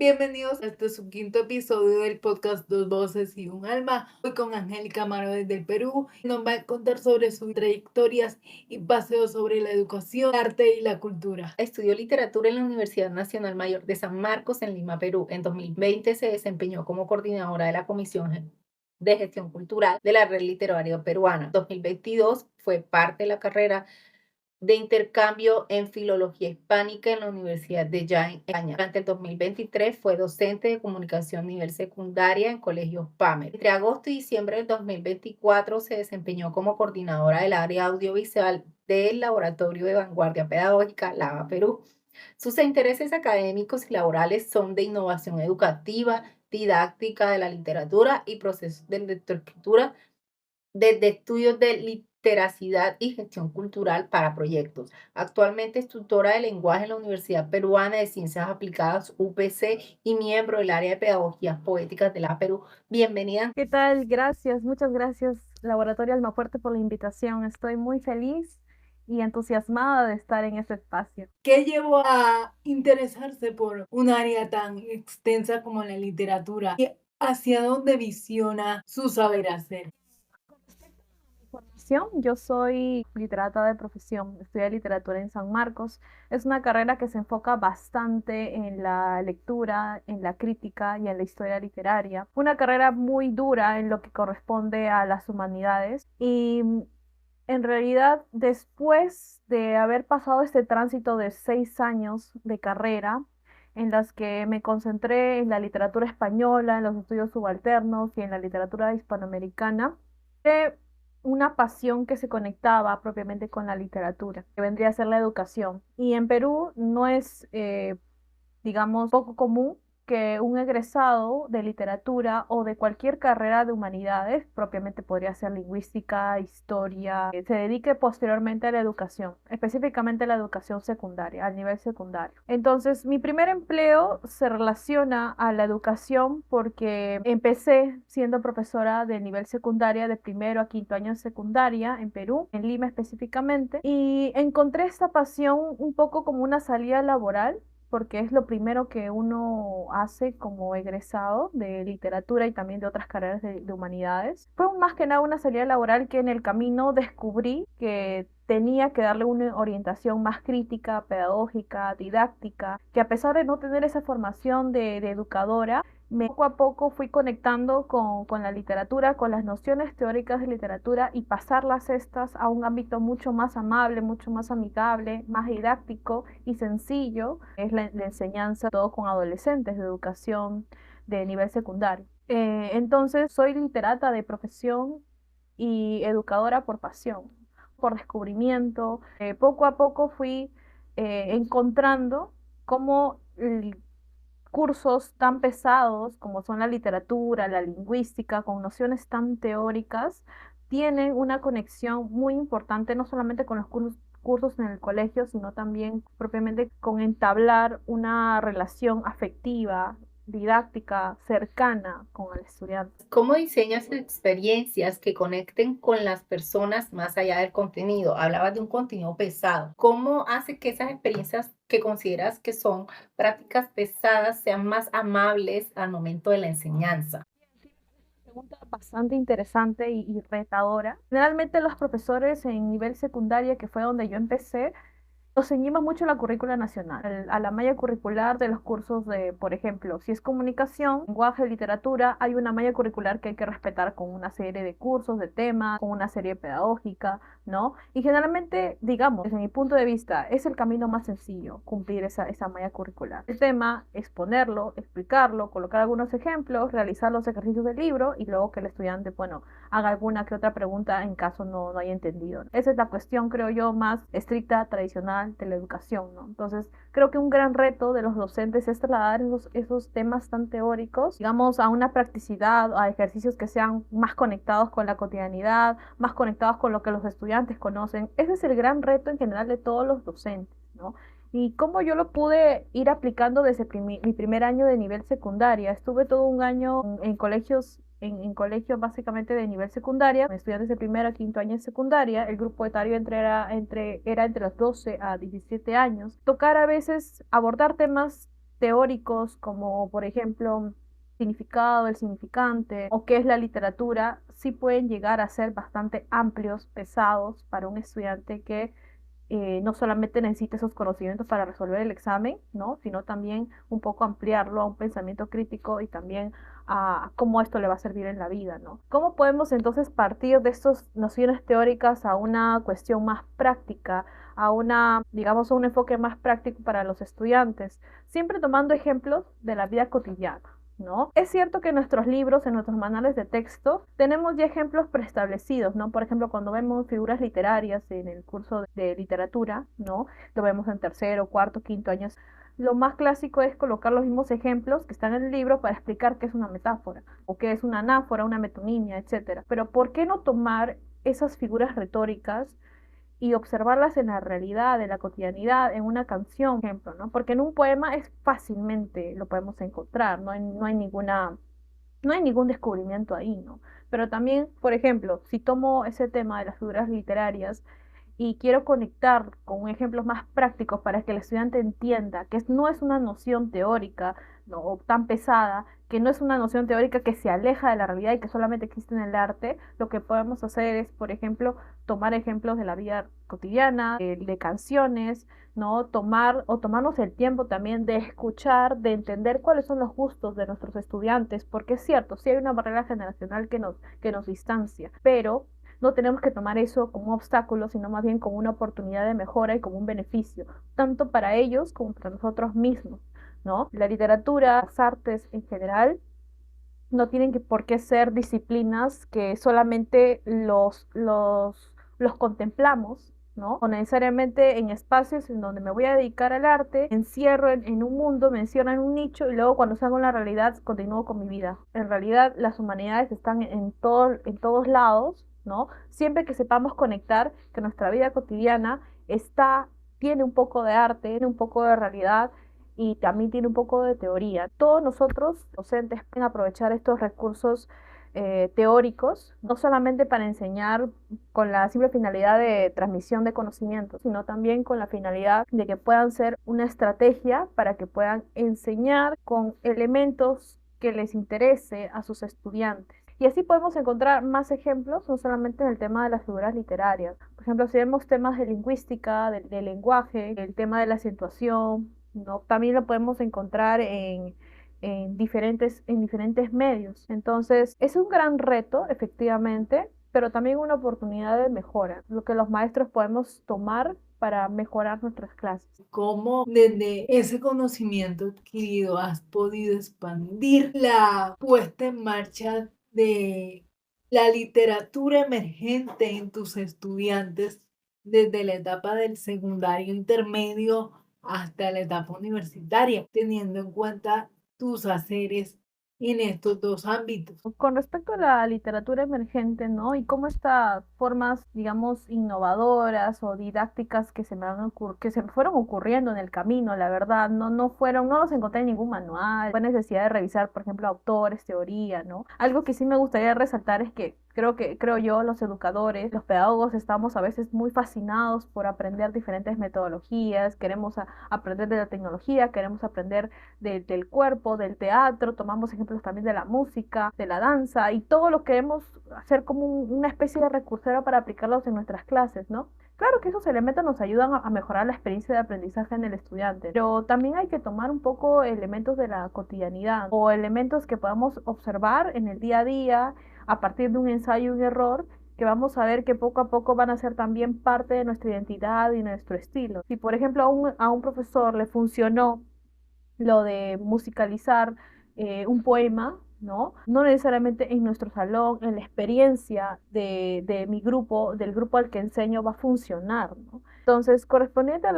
Bienvenidos a este su quinto episodio del podcast Dos Voces y un Alma. Hoy con Angélica Amaro desde el Perú. Nos va a contar sobre sus trayectorias y paseos sobre la educación, el arte y la cultura. Estudió literatura en la Universidad Nacional Mayor de San Marcos en Lima, Perú. En 2020 se desempeñó como coordinadora de la Comisión de Gestión Cultural de la Red Literaria Peruana. En 2022 fue parte de la carrera de intercambio en Filología Hispánica en la Universidad de Jaén, España. Durante el 2023 fue docente de comunicación a nivel secundaria en colegios PAMER. Entre agosto y diciembre del 2024 se desempeñó como coordinadora del área audiovisual del Laboratorio de Vanguardia Pedagógica, LAVA Perú. Sus intereses académicos y laborales son de innovación educativa, didáctica de la literatura y procesos de lectoescritura desde estudios de literacidad y gestión cultural para proyectos. Actualmente es tutora de lenguaje en la Universidad Peruana de Ciencias Aplicadas, UPC, y miembro del área de Pedagogías Poéticas de la Perú. Bienvenida. ¿Qué tal? Gracias, muchas gracias, Laboratorio Almafuerte, por la invitación. Estoy muy feliz y entusiasmada de estar en este espacio. ¿Qué llevó a interesarse por un área tan extensa como la literatura? ¿Y hacia dónde visiona su saber hacer? Formación, yo soy literata de profesión, estudié literatura en San Marcos. Es una carrera que se enfoca bastante en la lectura, en la crítica y en la historia literaria. Una carrera muy dura en lo que corresponde a las humanidades y en realidad, después de haber pasado este tránsito de 6 años de carrera, en las que me concentré en la literatura española, en los estudios subalternos y en la literatura hispanoamericana, de una pasión que se conectaba propiamente con la literatura, que vendría a ser la educación. Y en Perú no es, digamos, poco común que un egresado de literatura o de cualquier carrera de humanidades, propiamente podría ser lingüística, historia, se dedique posteriormente a la educación, específicamente a la educación secundaria, al nivel secundario. Entonces, mi primer empleo se relaciona a la educación porque empecé siendo profesora de nivel secundaria, de primero a quinto año de secundaria en Perú, en Lima específicamente, y encontré esta pasión un poco como una salida laboral porque es lo primero que uno hace como egresado de literatura y también de otras carreras de humanidades. Fue más que nada una salida laboral que en el camino descubrí que tenía que darle una orientación más crítica, pedagógica, didáctica, que a pesar de no tener esa formación de educadora, poco a poco fui conectando con la literatura, con las nociones teóricas de literatura y pasarlas estas a un ámbito mucho más amable, mucho más amigable, más didáctico y sencillo. Es la enseñanza, todo con adolescentes de educación de nivel secundario. Entonces, soy literata de profesión y educadora por pasión, por descubrimiento. Poco a poco fui encontrando cómo cursos tan pesados como son la literatura, la lingüística, con nociones tan teóricas, tienen una conexión muy importante no solamente con los cursos en el colegio, sino también propiamente con entablar una relación afectiva, didáctica, cercana con el estudiante. ¿Cómo diseñas experiencias que conecten con las personas más allá del contenido? Hablabas de un contenido pesado. ¿Cómo hace que esas experiencias que consideras que son prácticas pesadas sean más amables al momento de la enseñanza? Pregunta bastante interesante y retadora. Generalmente los profesores en nivel secundaria, que fue donde yo empecé, nos ceñimos mucho a la currícula nacional, a la malla curricular de los cursos de, por ejemplo, si es comunicación, lenguaje, literatura, hay una malla curricular que hay que respetar con una serie de cursos, de temas, con una serie pedagógica, ¿no? Y generalmente, digamos, desde mi punto de vista, es el camino más sencillo cumplir esa malla curricular. El tema, exponerlo, explicarlo, colocar algunos ejemplos, realizar los ejercicios del libro y luego que el estudiante, bueno, haga alguna que otra pregunta en caso no haya entendido. Esa es la cuestión, creo yo, más estricta, tradicional de la educación, ¿no? Entonces, creo que un gran reto de los docentes es trasladar esos temas tan teóricos, digamos, a una practicidad, a ejercicios que sean más conectados con la cotidianidad, más conectados con lo que los estudiantes conocen. Ese es el gran reto en general de todos los docentes, ¿no? Y cómo yo lo pude ir aplicando desde mi primer año de nivel secundaria. Estuve todo un año en colegios colegios básicamente de nivel secundaria, estudiantes de primero a quinto año de secundaria, el grupo etario era entre los 12 a 17 años. Tocar a veces abordar temas teóricos como, por ejemplo, significado, el significante o qué es la literatura, sí pueden llegar a ser bastante amplios, pesados para un estudiante que no solamente necesita esos conocimientos para resolver el examen, ¿no? Sino también un poco ampliarlo a un pensamiento crítico y también a cómo esto le va a servir en la vida, ¿no? ¿Cómo podemos entonces partir de estas nociones teóricas a una cuestión más práctica, a una, digamos, a un enfoque más práctico para los estudiantes? Siempre tomando ejemplos de la vida cotidiana, ¿no? Es cierto que en nuestros libros, en nuestros manuales de texto, tenemos ya ejemplos preestablecidos, ¿no? Por ejemplo, cuando vemos figuras literarias en el curso de literatura, ¿no? Lo vemos en tercero, cuarto, quinto años. Lo más clásico es colocar los mismos ejemplos que están en el libro para explicar qué es una metáfora, o qué es una anáfora, una metonimia, etcétera. Pero ¿por qué no tomar esas figuras retóricas y observarlas en la realidad, en la cotidianidad, en una canción, por ejemplo, ¿no? Porque en un poema es fácilmente lo podemos encontrar, no hay ningún descubrimiento ahí, ¿no? Pero también, por ejemplo, si tomo ese tema de las figuras literarias y quiero conectar con ejemplos más prácticos para que el estudiante entienda que no es una noción teórica, no, o tan pesada, que no es una noción teórica que se aleja de la realidad y que solamente existe en el arte, lo que podemos hacer es, por ejemplo, tomar ejemplos de la vida cotidiana, de canciones, ¿no? Tomarnos el tiempo también de escuchar, de entender cuáles son los gustos de nuestros estudiantes, porque es cierto, sí hay una barrera generacional que nos distancia, pero no tenemos que tomar eso como un obstáculo, sino más bien como una oportunidad de mejora y como un beneficio, tanto para ellos como para nosotros mismos, ¿no? La literatura, las artes en general, no tienen por qué ser disciplinas que solamente los contemplamos, ¿no? O necesariamente en espacios en donde me voy a dedicar al arte, me encierro en un mundo, me encierro en un nicho y luego cuando salgo en la realidad continúo con mi vida. En realidad las humanidades están en todos lados, ¿no? Siempre que sepamos conectar que nuestra vida cotidiana tiene un poco de arte, tiene un poco de realidad y también tiene un poco de teoría. Todos nosotros, docentes, pueden aprovechar estos recursos teóricos, no solamente para enseñar con la simple finalidad de transmisión de conocimientos, sino también con la finalidad de que puedan ser una estrategia para que puedan enseñar con elementos que les interese a sus estudiantes. Y así podemos encontrar más ejemplos, no solamente en el tema de las figuras literarias. Por ejemplo, si vemos temas de lingüística, del lenguaje, el tema de la acentuación, ¿no? También lo podemos encontrar en diferentes medios. Entonces, es un gran reto, efectivamente, pero también una oportunidad de mejora, lo que los maestros podemos tomar para mejorar nuestras clases. ¿Cómo desde ese conocimiento adquirido has podido expandir la puesta en marcha de la literatura emergente en tus estudiantes desde la etapa del secundario intermedio hasta la etapa universitaria, teniendo en cuenta tus haceres en estos dos ámbitos? Con respecto a la literatura emergente, ¿no? Y cómo estas formas, digamos, innovadoras o didácticas que se me fueron ocurriendo en el camino, la verdad, no los encontré en ningún manual, fue necesidad de revisar, por ejemplo, autores, teoría, ¿no? Algo que sí me gustaría resaltar es que creo yo, los educadores, los pedagogos, estamos a veces muy fascinados por aprender diferentes metodologías, queremos aprender de la tecnología, queremos aprender del cuerpo, del teatro, tomamos ejemplos también de la música, de la danza, y todo lo queremos hacer como una especie de recursero para aplicarlos en nuestras clases, ¿no? Claro que esos elementos nos ayudan a mejorar la experiencia de aprendizaje en el estudiante, pero también hay que tomar un poco elementos de la cotidianidad o elementos que podamos observar en el día a día a partir de un ensayo y un error que vamos a ver que poco a poco van a ser también parte de nuestra identidad y nuestro estilo. Si por ejemplo a un profesor le funcionó lo de musicalizar un poema, ¿no? No necesariamente en nuestro salón, en la experiencia de mi grupo, del grupo al que enseño, va a funcionar, ¿no? Entonces, correspondiente a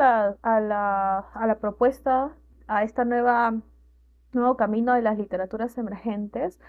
la propuesta, a esta nuevo camino de las literaturas emergentes,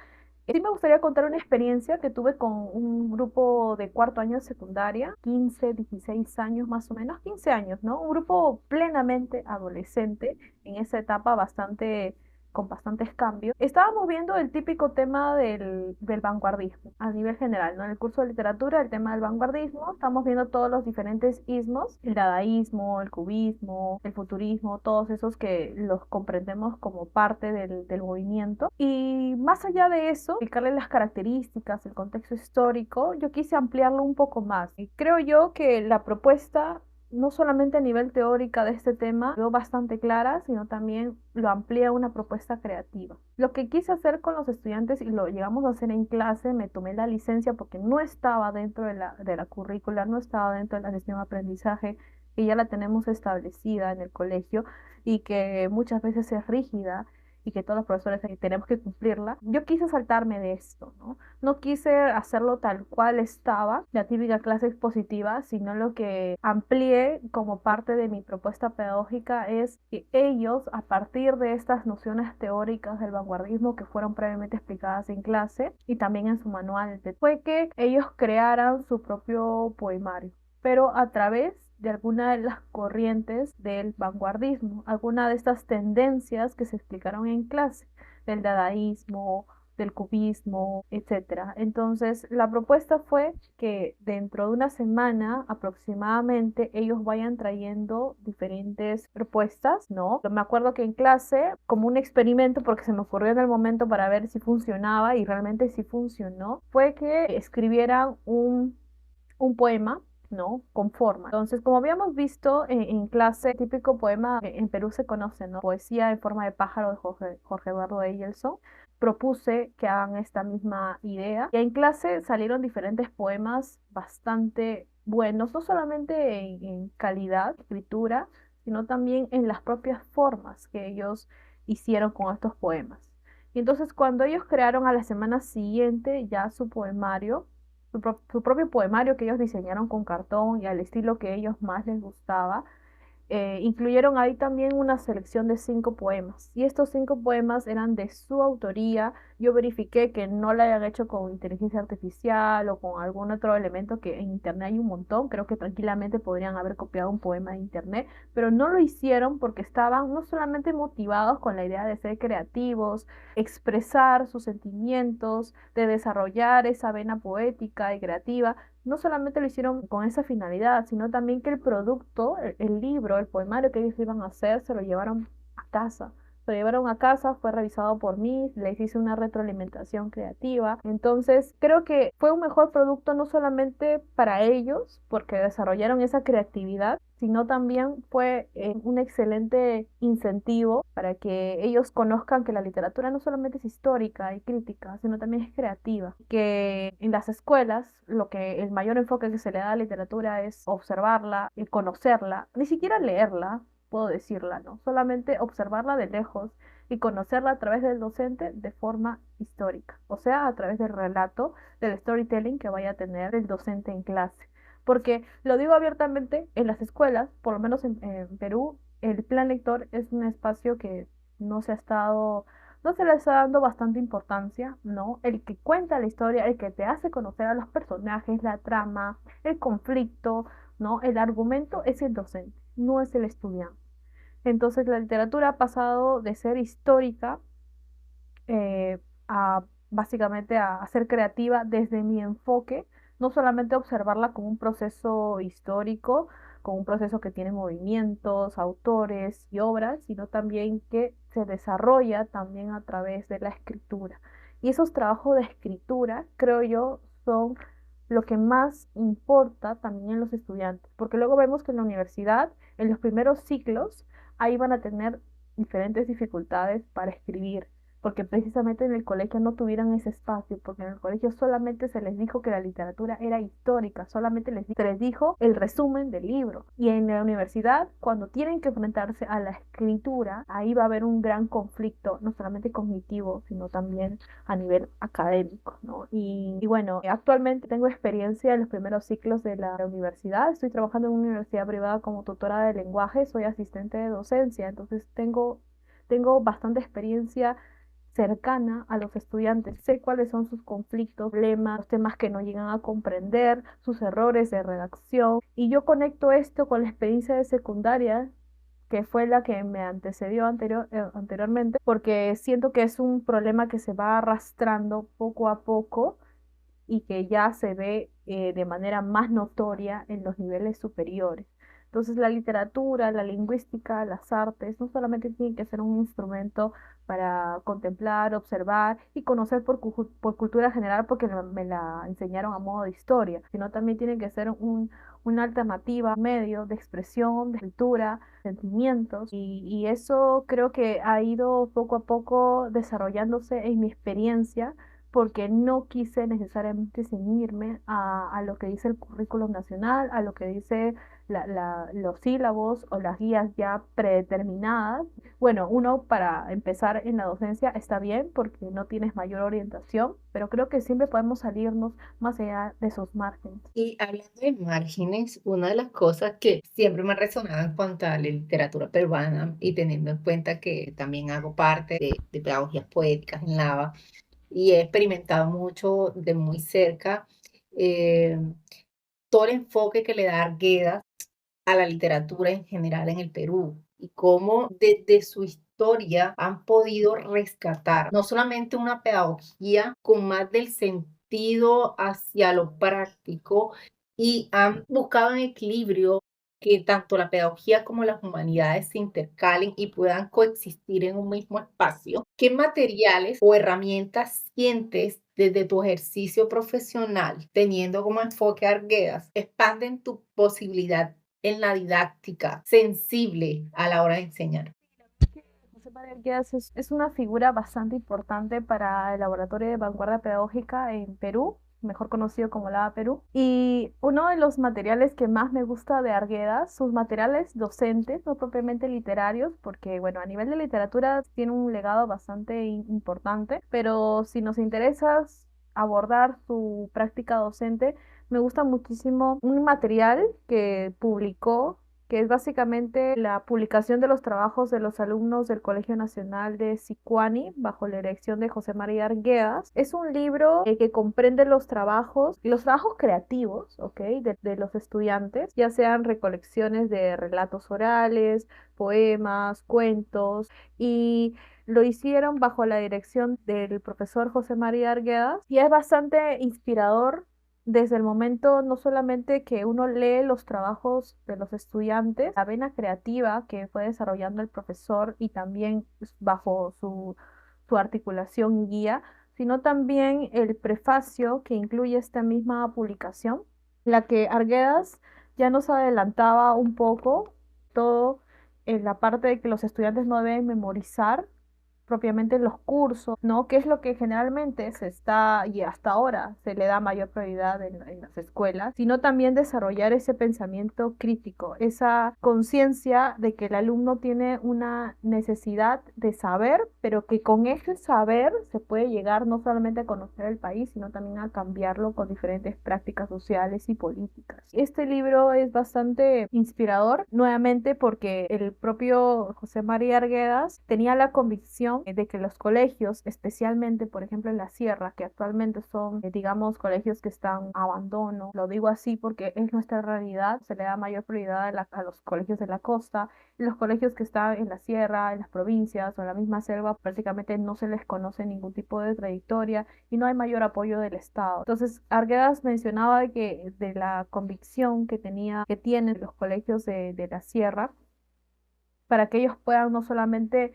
sí me gustaría contar una experiencia que tuve con un grupo de cuarto año de secundaria, 15, 16 años más o menos, 15 años, ¿no? Un grupo plenamente adolescente en esa etapa bastante con bastantes cambios, estábamos viendo el típico tema del vanguardismo a nivel general, ¿no? En el curso de literatura, el tema del vanguardismo, estamos viendo todos los diferentes ismos, el dadaísmo, el cubismo, el futurismo, todos esos que los comprendemos como parte del movimiento. Y más allá de eso, explicarle las características, el contexto histórico, yo quise ampliarlo un poco más. Y creo yo que la propuesta no solamente a nivel teórica de este tema quedó bastante clara, sino también lo amplía a una propuesta creativa. Lo que quise hacer con los estudiantes, y lo llegamos a hacer en clase, me tomé la licencia porque no estaba dentro de la currícula, no estaba dentro de la gestión de aprendizaje, que ya la tenemos establecida en el colegio y que muchas veces es rígida y que todos los profesores tenemos que cumplirla. Yo quise saltarme de esto, ¿no? No quise hacerlo tal cual estaba, la típica clase expositiva, sino lo que amplié como parte de mi propuesta pedagógica es que ellos, a partir de estas nociones teóricas del vanguardismo que fueron previamente explicadas en clase y también en su manual, fue que ellos crearan su propio poemario, pero a través de alguna de las corrientes del vanguardismo, alguna de estas tendencias que se explicaron en clase, del dadaísmo, del cubismo, etcétera. Entonces, la propuesta fue que dentro de una semana aproximadamente ellos vayan trayendo diferentes propuestas, ¿no? Me acuerdo que en clase, como un experimento, porque se me ocurrió en el momento para ver si funcionaba y realmente sí funcionó, fue que escribieran un poema, ¿no? Con forma. Entonces, como habíamos visto en clase, el típico poema que en Perú se conoce, ¿no? Poesía en forma de pájaro de Jorge Eduardo Eyelson. Propuse que hagan esta misma idea. Y en clase salieron diferentes poemas bastante buenos, no solamente en calidad, escritura, sino también en las propias formas que ellos hicieron con estos poemas. Y entonces, cuando ellos crearon a la semana siguiente ya su poemario, su propio poemario que ellos diseñaron con cartón y al estilo que ellos más les gustaba, incluyeron ahí también una selección de 5 poemas. Y estos 5 poemas eran de su autoría. Yo verifiqué que no lo hayan hecho con inteligencia artificial o con algún otro elemento que en internet hay un montón. Creo que tranquilamente podrían haber copiado un poema de internet, pero no lo hicieron porque estaban no solamente motivados con la idea de ser creativos, expresar sus sentimientos, de desarrollar esa vena poética y creativa, no solamente lo hicieron con esa finalidad, sino también que el producto, el libro, el poemario que ellos iban a hacer, se lo llevaron a casa. Se lo llevaron a casa, fue revisado por mí, les hice una retroalimentación creativa. Entonces, creo que fue un mejor producto no solamente para ellos, porque desarrollaron esa creatividad, sino también fue un excelente incentivo para que ellos conozcan que la literatura no solamente es histórica y crítica, sino también es creativa. Que en las escuelas el mayor enfoque que se le da a la literatura es observarla y conocerla, ni siquiera leerla, puedo decirla, ¿no? Solamente observarla de lejos y conocerla a través del docente de forma histórica, o sea, a través del relato, del storytelling que vaya a tener el docente en clase. Porque lo digo abiertamente, en las escuelas, por lo menos en Perú, el plan lector es un espacio que no se ha estado, no se le está dando bastante importancia, ¿no? El que cuenta la historia, el que te hace conocer a los personajes, la trama, el conflicto, ¿no? El argumento es el docente, no es el estudiante. Entonces la literatura ha pasado de ser histórica a básicamente a ser creativa desde mi enfoque, no solamente observarla como un proceso histórico, como un proceso que tiene movimientos, autores y obras, sino también que se desarrolla también a través de la escritura. Y esos trabajos de escritura, creo yo, son lo que más importa también en los estudiantes, porque luego vemos que en la universidad, en los primeros ciclos, ahí van a tener diferentes dificultades para escribir, porque precisamente en el colegio no tuvieran ese espacio, porque en el colegio solamente se les dijo que la literatura era histórica, solamente se les dijo el resumen del libro. Y en la universidad, cuando tienen que enfrentarse a la escritura, ahí va a haber un gran conflicto, no solamente cognitivo, sino también a nivel académico, ¿no? Y bueno, actualmente tengo experiencia en los primeros ciclos de la universidad, estoy trabajando en una universidad privada como tutora de lenguaje, soy asistente de docencia, entonces tengo bastante experiencia cercana a los estudiantes. Sé cuáles son sus conflictos, problemas, los temas que no llegan a comprender, sus errores de redacción. Y yo conecto esto con la experiencia de secundaria que fue la que me antecedió anteriormente, porque siento que es un problema que se va arrastrando poco a poco y que ya se ve de manera más notoria en los niveles superiores. Entonces la literatura, la lingüística, las artes no solamente tienen que ser un instrumento para contemplar, observar y conocer por cultura general porque me la enseñaron a modo de historia, sino también tiene que ser una alternativa, un medio de expresión, de cultura, sentimientos y eso creo que ha ido poco a poco desarrollándose en mi experiencia porque no quise necesariamente ceñirme a lo que dice el currículum nacional, a lo que dice los sílabos o las guías ya predeterminadas. Bueno, uno para empezar en la docencia está bien porque no tienes mayor orientación, pero creo que siempre podemos salirnos más allá de esos márgenes. Y hablando de márgenes, una de las cosas que siempre me ha resonado en cuanto a la literatura peruana y teniendo en cuenta que también hago parte de pedagogías poéticas en Lava y he experimentado mucho de muy cerca eh, todo el enfoque que le da Arguedas a la literatura en general en el Perú y cómo desde su historia han podido rescatar no solamente una pedagogía con más del sentido hacia lo práctico y han buscado un equilibrio que tanto la pedagogía como las humanidades se intercalen y puedan coexistir en un mismo espacio. ¿Qué materiales o herramientas sientes desde tu ejercicio profesional, teniendo como enfoque a Arguedas, expanden tu posibilidad en la didáctica sensible a la hora de enseñar? José María Arguedas es una figura bastante importante para el Laboratorio de Vanguardia Pedagógica en Perú, mejor conocido como Lava Perú. Y uno de los materiales que más me gusta de Arguedas, sus materiales docentes, no propiamente literarios, porque bueno, a nivel de literatura tiene un legado bastante importante, pero si nos interesa abordar su práctica docente, me gusta muchísimo un material que publicó que es básicamente la publicación de los trabajos de los alumnos del Colegio Nacional de Sicuani bajo la dirección de José María Arguedas. Es un libro que comprende los trabajos creativos, ¿ok? De los estudiantes, ya sean recolecciones de relatos orales, poemas, cuentos, y lo hicieron bajo la dirección del profesor José María Arguedas y es bastante inspirador desde el momento no solamente que uno lee los trabajos de los estudiantes, la vena creativa que fue desarrollando el profesor y también bajo su articulación y guía, sino también el prefacio que incluye esta misma publicación, la que Arguedas ya nos adelantaba un poco todo en la parte de que los estudiantes no deben memorizar propiamente los cursos, ¿no? Que es lo que generalmente se está y hasta ahora se le da mayor prioridad en las escuelas, sino también desarrollar ese pensamiento crítico, esa conciencia de que el alumno tiene una necesidad de saber, pero que con ese saber se puede llegar no solamente a conocer el país, sino también a cambiarlo con diferentes prácticas sociales y políticas. Este libro es bastante inspirador, nuevamente porque el propio José María Arguedas tenía la convicción de que los colegios, especialmente por ejemplo en la sierra, que actualmente son, digamos, colegios que están a abandono, lo digo así porque es nuestra realidad, se le da mayor prioridad a los colegios de la costa, y los colegios que están en la sierra, en las provincias o en la misma selva, prácticamente no se les conoce ningún tipo de trayectoria y no hay mayor apoyo del Estado. Entonces, Arguedas mencionaba de la convicción que tienen los colegios de la sierra para que ellos puedan no solamente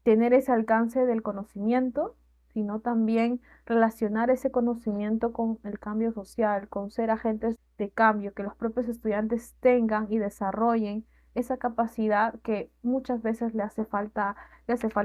tener ese alcance del conocimiento, sino también relacionar ese conocimiento con el cambio social, con ser agentes de cambio, que los propios estudiantes tengan y desarrollen esa capacidad que muchas veces le hace falta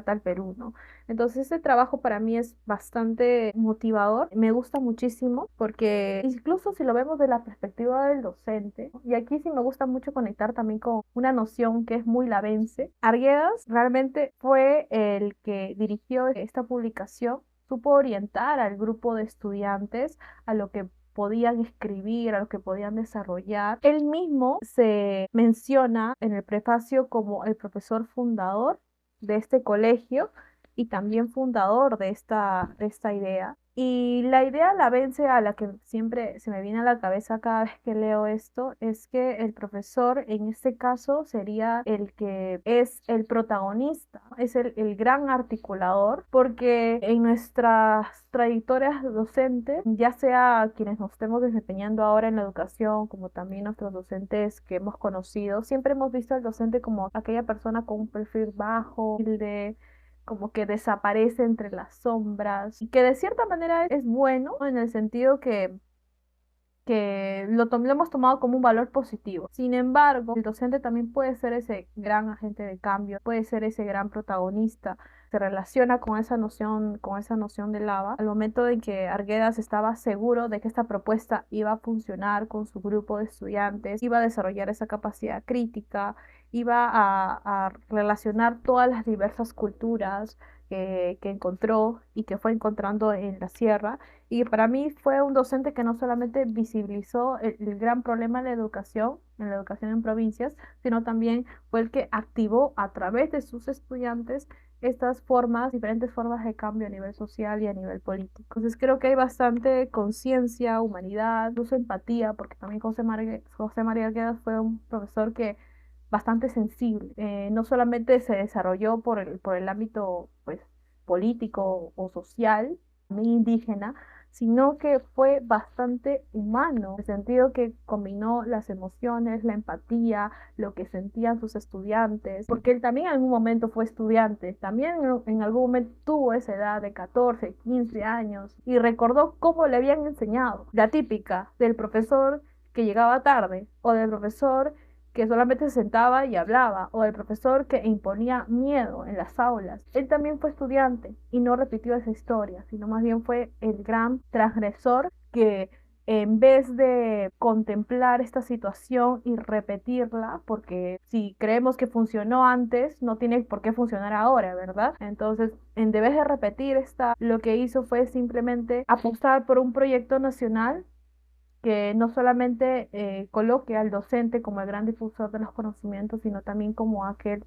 al Perú, ¿no? Entonces, este trabajo para mí es bastante motivador, me gusta muchísimo porque incluso si lo vemos de la perspectiva del docente, y aquí sí me gusta mucho conectar también con una noción que es muy lavense, Arguedas realmente fue el que dirigió esta publicación, supo orientar al grupo de estudiantes a lo que podían escribir, a lo que podían desarrollar. Él mismo se menciona en el prefacio como el profesor fundador de este colegio y también fundador de esta idea. Y la idea, la vence a la que siempre se me viene a la cabeza cada vez que leo esto, es que el profesor en este caso sería el que es el protagonista, es el gran articulador, porque en nuestras trayectorias docentes, ya sea quienes nos estemos desempeñando ahora en la educación, como también nuestros docentes que hemos conocido, siempre hemos visto al docente como aquella persona con un perfil bajo, humilde, como que desaparece entre las sombras y que de cierta manera es bueno en el sentido que lo hemos tomado como un valor positivo. Sin embargo, el docente también puede ser ese gran agente de cambio, puede ser ese gran protagonista. Se relaciona con esa noción de Lava, al momento en que Arguedas estaba seguro de que esta propuesta iba a funcionar con su grupo de estudiantes, iba a desarrollar esa capacidad crítica, iba a relacionar todas las diversas culturas que encontró y que fue encontrando en la sierra. Y para mí fue un docente que no solamente visibilizó el gran problema en la educación en provincias, sino también fue el que activó a través de sus estudiantes estas formas, diferentes formas de cambio a nivel social y a nivel político. Entonces creo que hay bastante conciencia, humanidad, incluso empatía, porque también José María Arguedas fue un profesor que bastante sensible. No solamente se desarrolló por el ámbito pues, político o social, también indígena, sino que fue bastante humano, en el sentido que combinó las emociones, la empatía, lo que sentían sus estudiantes, porque él también en algún momento fue estudiante, también en algún momento tuvo esa edad de 14, 15 años y recordó cómo le habían enseñado, la típica del profesor que llegaba tarde o del profesor que solamente se sentaba y hablaba, o el profesor que imponía miedo en las aulas. Él también fue estudiante y no repitió esa historia, sino más bien fue el gran transgresor que en vez de contemplar esta situación y repetirla, porque si creemos que funcionó antes, no tiene por qué funcionar ahora, ¿verdad? Entonces, en vez de repetir esta, lo que hizo fue simplemente apostar por un proyecto nacional que no solamente coloque al docente como el gran difusor de los conocimientos, sino también como aquel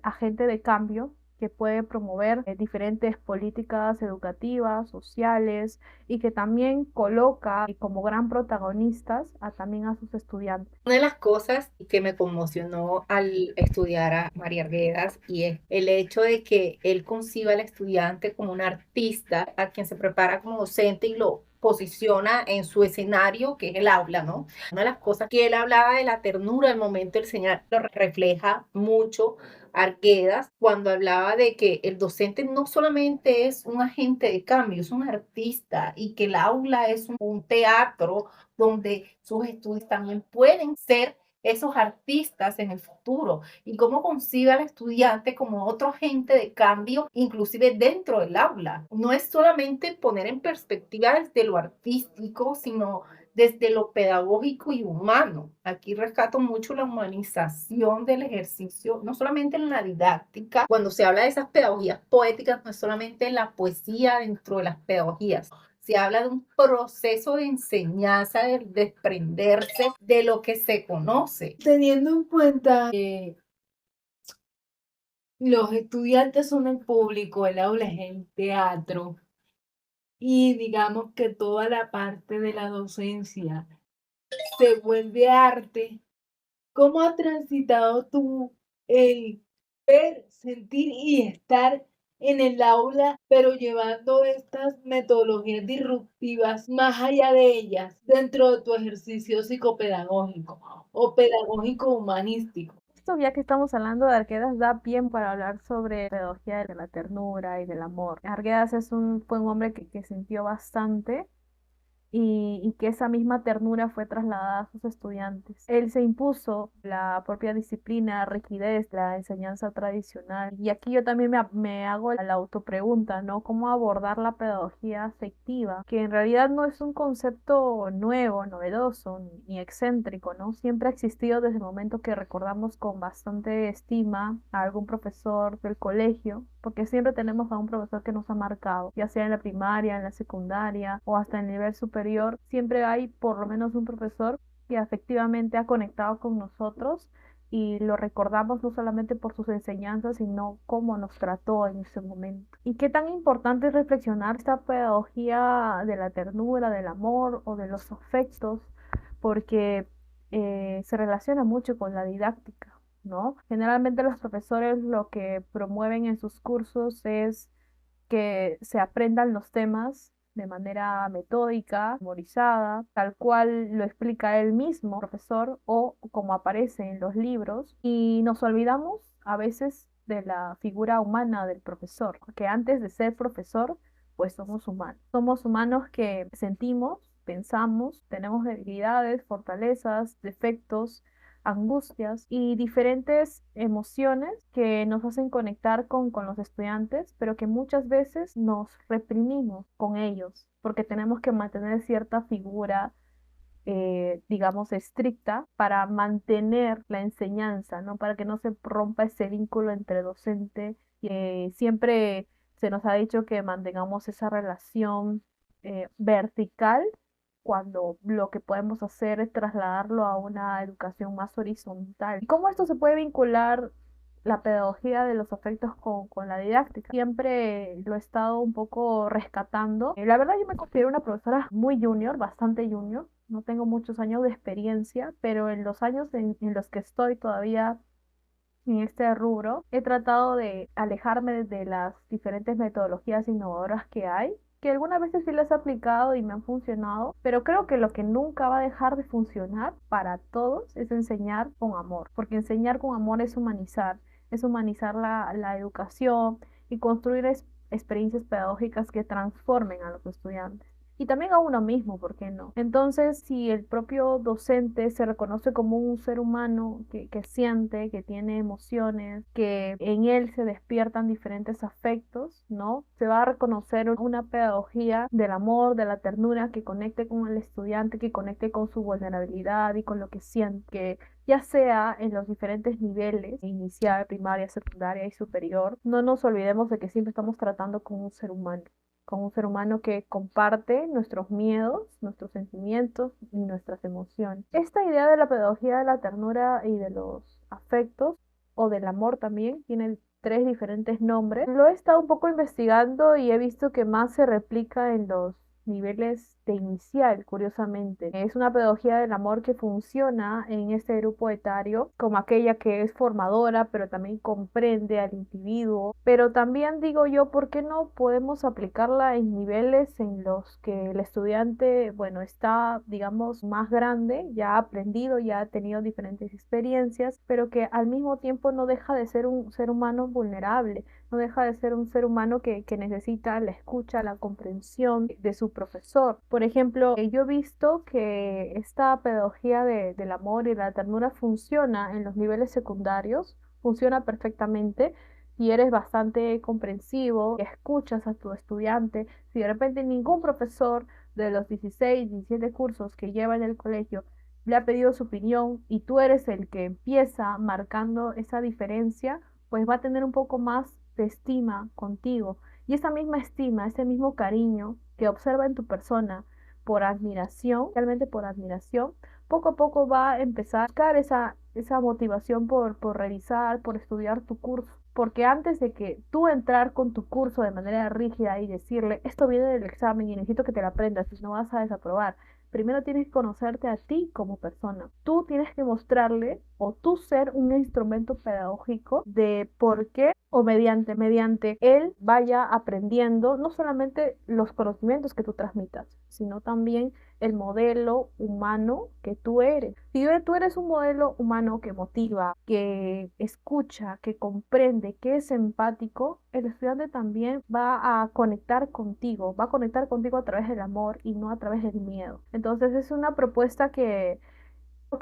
agente de cambio que puede promover diferentes políticas educativas, sociales y que también coloca como gran protagonistas también a sus estudiantes. Una de las cosas que me conmocionó al estudiar a María Arguedas y es el hecho de que él conciba al estudiante como un artista a quien se prepara como docente y lo posiciona en su escenario, que es el aula, ¿no? Una de las cosas que él hablaba de la ternura al momento de enseñar lo refleja mucho Arguedas cuando hablaba de que el docente no solamente es un agente de cambio, es un artista y que el aula es un teatro donde sus estudios también pueden ser esos artistas en el futuro y cómo concibe al estudiante como otro agente de cambio, inclusive dentro del aula. No es solamente poner en perspectiva desde lo artístico, sino desde lo pedagógico y humano. Aquí rescato mucho la humanización del ejercicio, no solamente en la didáctica. Cuando se habla de esas pedagogías poéticas, no es solamente la poesía dentro de las pedagogías, se habla de un proceso de enseñanza, de desprenderse de lo que se conoce. Teniendo en cuenta que los estudiantes son el público, el aula es el teatro y digamos que toda la parte de la docencia se vuelve arte. ¿Cómo has transitado tú el ver, sentir y estar en el aula, pero llevando estas metodologías disruptivas más allá de ellas dentro de tu ejercicio psicopedagógico o pedagógico humanístico? Esto, ya que estamos hablando de Arguedas, da bien para hablar sobre pedagogía de la ternura y del amor. Arguedas fue un hombre que sintió bastante y que esa misma ternura fue trasladada a sus estudiantes. Él se impuso la propia disciplina, rigidez, la enseñanza tradicional. Y aquí yo también me hago la autopregunta, ¿no? ¿Cómo abordar la pedagogía afectiva? Que en realidad no es un concepto nuevo, novedoso, ni excéntrico, ¿no? Siempre ha existido desde el momento que recordamos con bastante estima a algún profesor del colegio, porque siempre tenemos a un profesor que nos ha marcado, ya sea en la primaria, en la secundaria o hasta en el nivel superior, siempre hay por lo menos un profesor que afectivamente ha conectado con nosotros y lo recordamos no solamente por sus enseñanzas, sino cómo nos trató en ese momento. Y qué tan importante es reflexionar esta pedagogía de la ternura, del amor o de los afectos, porque se relaciona mucho con la didáctica, ¿no? Generalmente los profesores lo que promueven en sus cursos es que se aprendan los temas de manera metódica, memorizada, tal cual lo explica él mismo, profesor, o como aparece en los libros, y nos olvidamos a veces de la figura humana del profesor, que antes de ser profesor, pues somos humanos. Somos humanos que sentimos, pensamos, tenemos debilidades, fortalezas, defectos, angustias y diferentes emociones que nos hacen conectar con los estudiantes, pero que muchas veces nos reprimimos con ellos porque tenemos que mantener cierta figura, digamos, estricta para mantener la enseñanza, ¿no? Para que no se rompa ese vínculo entre docente y siempre se nos ha dicho que mantengamos esa relación vertical cuando lo que podemos hacer es trasladarlo a una educación más horizontal. ¿Y cómo esto se puede vincular la pedagogía de los afectos con la didáctica? Siempre lo he estado un poco rescatando. La verdad yo me considero una profesora muy junior, bastante junior. No tengo muchos años de experiencia, pero en los años en los que estoy todavía en este rubro, he tratado de alejarme de las diferentes metodologías innovadoras que hay, que algunas veces sí las he aplicado y me han funcionado, pero creo que lo que nunca va a dejar de funcionar para todos es enseñar con amor, porque enseñar con amor es humanizar la educación y construir experiencias pedagógicas que transformen a los estudiantes. Y también a uno mismo, ¿por qué no? Entonces, si el propio docente se reconoce como un ser humano que siente, que tiene emociones, que en él se despiertan diferentes afectos, ¿no? Se va a reconocer una pedagogía del amor, de la ternura, que conecte con el estudiante, que conecte con su vulnerabilidad y con lo que siente, que ya sea en los diferentes niveles, inicial, primaria, secundaria y superior. No nos olvidemos de que siempre estamos tratando con un ser humano que comparte nuestros miedos, nuestros sentimientos y nuestras emociones. Esta idea de la pedagogía de la ternura y de los afectos, o del amor también, tiene tres diferentes nombres. Lo he estado un poco investigando y he visto que más se replica en los niveles de inicial, curiosamente. Es una pedagogía del amor que funciona en este grupo etario como aquella que es formadora, pero también comprende al individuo. Pero también digo yo, ¿por qué no podemos aplicarla en niveles en los que el estudiante, bueno, está, digamos, más grande, ya ha aprendido, ya ha tenido diferentes experiencias, pero que al mismo tiempo no deja de ser un ser humano vulnerable? No deja de ser un ser humano que necesita la escucha, la comprensión de su profesor. Por ejemplo, yo he visto que esta pedagogía del amor y la ternura funciona en los niveles secundarios, funciona perfectamente. Si eres bastante comprensivo, escuchas a tu estudiante, si de repente ningún profesor de los 16, 17 cursos que lleva en el colegio le ha pedido su opinión y tú eres el que empieza marcando esa diferencia, pues va a tener un poco más de estima contigo. Y esa misma estima, ese mismo cariño que observa en tu persona por admiración, realmente por admiración, poco a poco va a empezar a buscar esa motivación por revisar, por estudiar tu curso. Porque antes de que tú entrar con tu curso de manera rígida y decirle, esto viene del examen y necesito que te lo aprendas, si no vas a desaprobar, primero tienes que conocerte a ti como persona. Tú tienes que mostrarle o tú ser un instrumento pedagógico de por qué o mediante él vaya aprendiendo no solamente los conocimientos que tú transmitas, sino también el modelo humano que tú eres. Si tú eres un modelo humano que motiva, que escucha, que comprende, que es empático, el estudiante también va a conectar contigo, va a conectar contigo a través del amor y no a través del miedo. Entonces es una propuesta que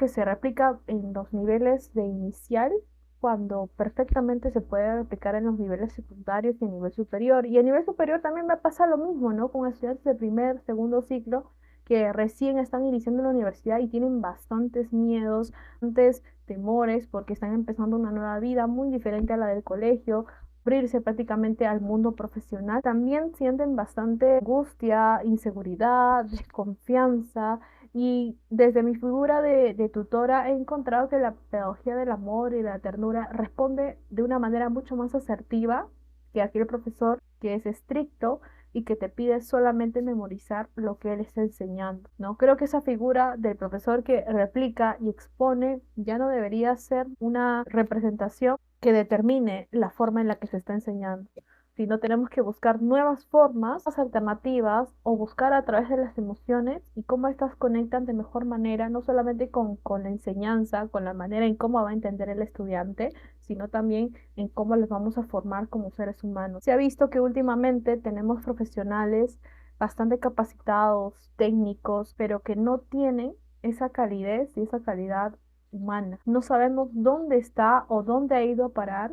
se replica en los niveles de inicial, cuando perfectamente se puede replicar en los niveles secundarios y a nivel superior. Y a nivel superior también me pasa lo mismo, ¿no? Con estudiantes de primer, segundo ciclo que recién están iniciando la universidad y tienen bastantes miedos, bastantes temores, porque están empezando una nueva vida muy diferente a la del colegio, abrirse prácticamente al mundo profesional. También sienten bastante angustia, inseguridad, desconfianza Y desde mi figura de tutora he encontrado que la pedagogía del amor y la ternura responde de una manera mucho más asertiva que aquel profesor que es estricto y que te pide solamente memorizar lo que él está enseñando, ¿no? Creo que esa figura del profesor que replica y expone ya no debería ser una representación que determine la forma en la que se está enseñando, sino tenemos que buscar nuevas formas, nuevas alternativas o buscar a través de las emociones y cómo estas conectan de mejor manera, no solamente con la enseñanza, con la manera en cómo va a entender el estudiante, sino también en cómo les vamos a formar como seres humanos. Se ha visto que últimamente tenemos profesionales bastante capacitados, técnicos, pero que no tienen esa calidez y esa calidad humana. No sabemos dónde está o dónde ha ido a parar,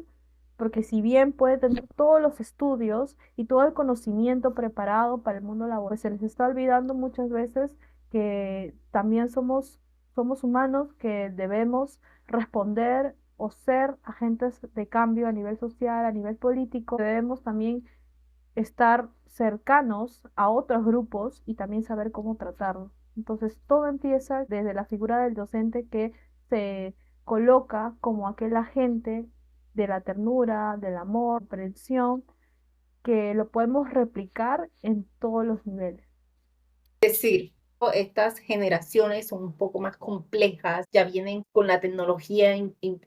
porque si bien puede tener todos los estudios y todo el conocimiento preparado para el mundo laboral, se les está olvidando muchas veces que también somos humanos que debemos responder o ser agentes de cambio a nivel social, a nivel político. Debemos también estar cercanos a otros grupos y también saber cómo tratarlos. Entonces, todo empieza desde la figura del docente que se coloca como aquel agente de la ternura, del amor, comprensión, que lo podemos replicar en todos los niveles. Es decir, estas generaciones son un poco más complejas, ya vienen con la tecnología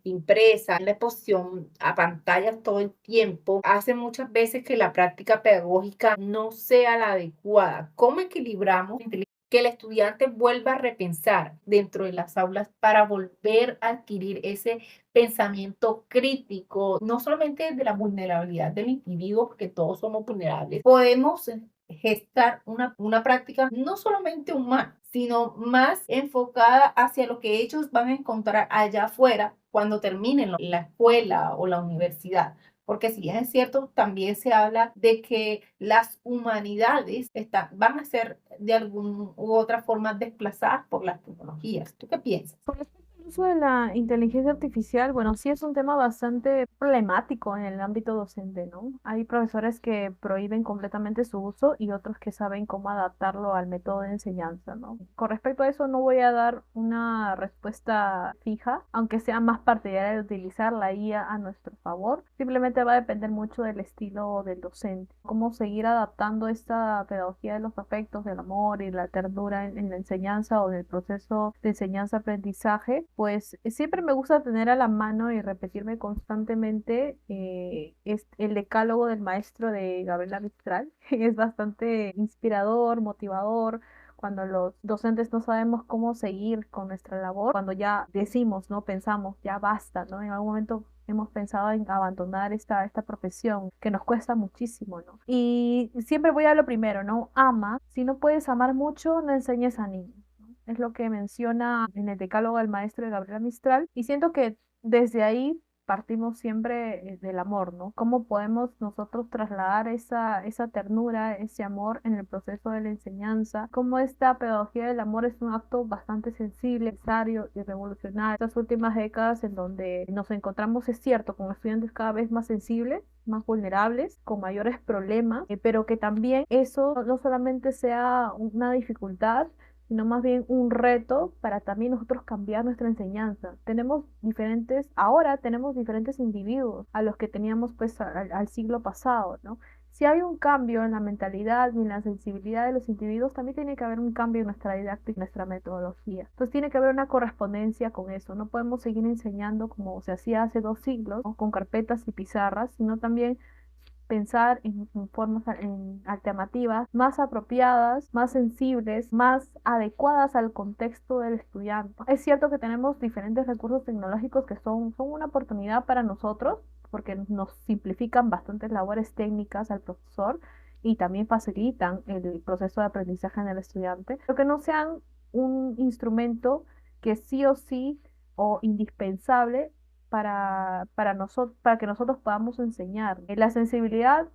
impresa, la exposición a pantallas todo el tiempo, hace muchas veces que la práctica pedagógica no sea la adecuada. ¿Cómo equilibramos que el estudiante vuelva a repensar dentro de las aulas para volver a adquirir ese pensamiento crítico, no solamente de la vulnerabilidad del individuo, porque todos somos vulnerables? Podemos gestar una práctica no solamente humana, sino más enfocada hacia lo que ellos van a encontrar allá afuera cuando terminen la escuela o la universidad. Porque si bien es cierto, también se habla de que las humanidades van a ser de alguna u otra forma desplazadas por las tecnologías. ¿Tú qué piensas? Con respecto al uso de la inteligencia artificial, bueno, sí es un tema bastante problemático en el ámbito docente, ¿no? Hay profesores que prohíben completamente su uso y otros que saben cómo adaptarlo al método de enseñanza, ¿no? Con respecto a eso no voy a dar una respuesta fija, aunque sea más partidaria de utilizar la IA a nuestro favor. Simplemente va a depender mucho del estilo del docente, cómo seguir adaptando esta pedagogía de los afectos, del amor y la ternura en la enseñanza o en el proceso de enseñanza-aprendizaje, pues siempre me gusta tener a la mano y repetirme constantemente es el decálogo del maestro de Gabriela Mistral. Es bastante inspirador, motivador cuando los docentes no sabemos cómo seguir con nuestra labor, cuando ya decimos, ¿no? Pensamos, ya basta, ¿no? En algún momento hemos pensado en abandonar esta profesión que nos cuesta muchísimo, ¿no? Y siempre voy a lo primero, ¿no? Ama. Si no puedes amar mucho, no enseñes a niños, ¿no? Es lo que menciona en el decálogo del maestro de Gabriela Mistral. Y siento que desde ahí partimos siempre del amor, ¿no? ¿Cómo podemos nosotros trasladar esa ternura, ese amor en el proceso de la enseñanza? Cómo esta pedagogía del amor es un acto bastante sensible, necesario y revolucionario. Estas últimas décadas en donde nos encontramos, es cierto, con estudiantes cada vez más sensibles, más vulnerables, con mayores problemas, pero que también eso no solamente sea una dificultad, sino más bien un reto para también nosotros cambiar nuestra enseñanza. Ahora tenemos diferentes individuos a los que teníamos pues al siglo pasado, ¿no? Si hay un cambio en la mentalidad y en la sensibilidad de los individuos, también tiene que haber un cambio en nuestra didáctica y nuestra metodología. Entonces tiene que haber una correspondencia con eso. No podemos seguir enseñando como se hacía hace 2 siglos, ¿no? Con carpetas y pizarras, sino también pensar en formas, en alternativas más apropiadas, más sensibles, más adecuadas al contexto del estudiante. Es cierto que tenemos diferentes recursos tecnológicos que son una oportunidad para nosotros porque nos simplifican bastantes labores técnicas al profesor y también facilitan el proceso de aprendizaje en el estudiante, pero que no sean un instrumento que sí o sí o indispensable para que nosotros podamos enseñar. La sensibilidad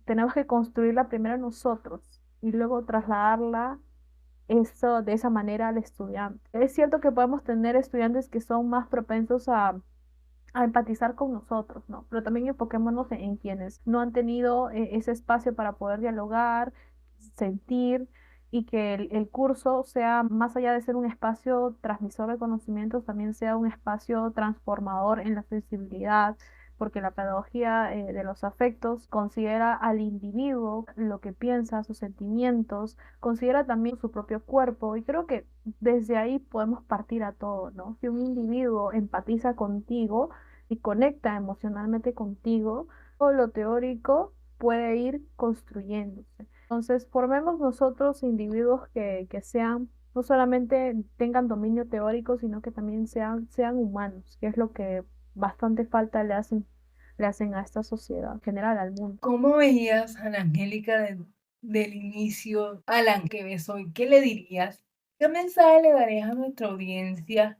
tenemos que construirla primero nosotros y luego trasladarla eso de esa manera al estudiante. Es cierto que podemos tener estudiantes que son más propensos a empatizar con nosotros, ¿no? Pero también enfoquémonos en quienes no han tenido ese espacio para poder dialogar, sentir y que el curso sea, más allá de ser un espacio transmisor de conocimientos, también sea un espacio transformador en la sensibilidad, porque la pedagogía de los afectos considera al individuo, lo que piensa, sus sentimientos, considera también su propio cuerpo, y creo que desde ahí podemos partir a todo, ¿no? Si un individuo empatiza contigo y conecta emocionalmente contigo, todo lo teórico puede ir construyéndose. Entonces, formemos nosotros individuos que sean, no solamente tengan dominio teórico, sino que también sean humanos, que es lo que bastante falta le hacen a esta sociedad, en general al mundo. ¿Cómo veías a la Angélica del inicio a la que ves hoy? ¿Qué le dirías? ¿Qué mensaje le darías a nuestra audiencia?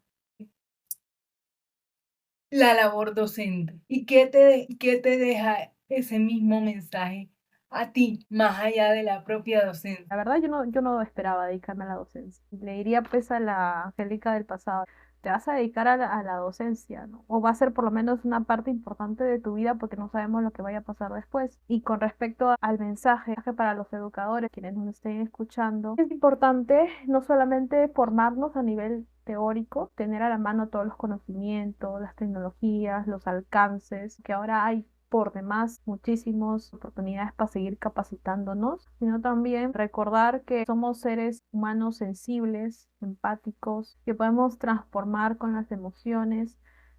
La labor docente. ¿Y qué te deja ese mismo mensaje a ti, más allá de la propia docencia? La verdad, yo no esperaba dedicarme a la docencia. Le diría pues a la Angélica del pasado, te vas a dedicar a la docencia, ¿no? O va a ser por lo menos una parte importante de tu vida porque no sabemos lo que vaya a pasar después. Y con respecto al mensaje para los educadores, quienes nos estén escuchando, es importante no solamente formarnos a nivel teórico, tener a la mano todos los conocimientos, las tecnologías, los alcances, que ahora hay por demás muchísimas oportunidades para seguir capacitándonos, sino también recordar que somos seres humanos sensibles, empáticos, que podemos transformar con las emociones,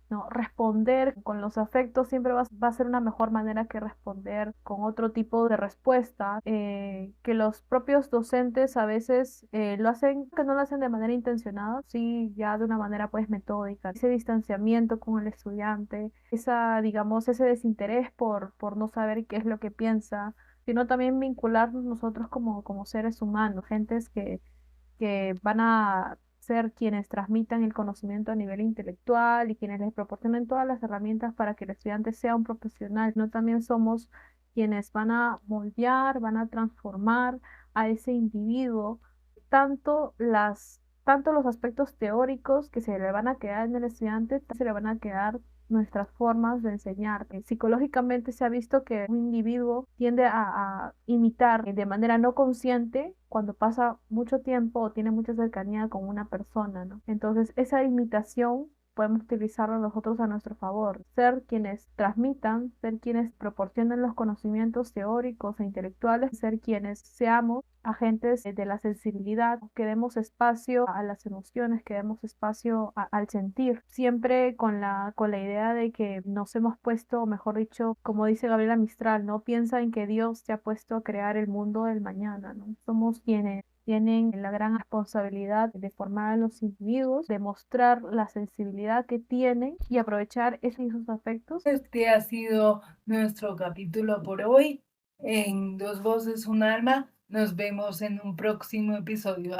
¿no? Responder con los afectos siempre va a ser una mejor manera que responder con otro tipo de respuesta, que los propios docentes a veces lo hacen, que no lo hacen de manera intencionada, sí, ya de una manera pues metódica. Ese distanciamiento con el estudiante, digamos, ese desinterés por no saber qué es lo que piensa, sino también vincularnos nosotros como seres humanos, gentes que van a ser quienes transmitan el conocimiento a nivel intelectual y quienes les proporcionen todas las herramientas para que el estudiante sea un profesional. No también somos quienes van a moldear, van a transformar a ese individuo, tanto los aspectos teóricos que se le van a quedar en el estudiante, se le van a quedar nuestras formas de enseñar. Psicológicamente se ha visto que un individuo tiende a imitar de manera no consciente cuando pasa mucho tiempo o tiene mucha cercanía con una persona, ¿no? Entonces, esa imitación podemos utilizarlo nosotros a nuestro favor, ser quienes transmitan, ser quienes proporcionen los conocimientos teóricos e intelectuales, ser quienes seamos agentes de la sensibilidad, que demos espacio a las emociones, que demos espacio al sentir, siempre con la idea de que nos hemos puesto, mejor dicho, como dice Gabriela Mistral, ¿no? Piensa en que Dios te ha puesto a crear el mundo del mañana, ¿no? Somos quienes tienen la gran responsabilidad de formar a los individuos, de mostrar la sensibilidad que tienen y aprovechar esos afectos. Este ha sido nuestro capítulo por hoy en Dos Voces, un Alma. Nos vemos en un próximo episodio.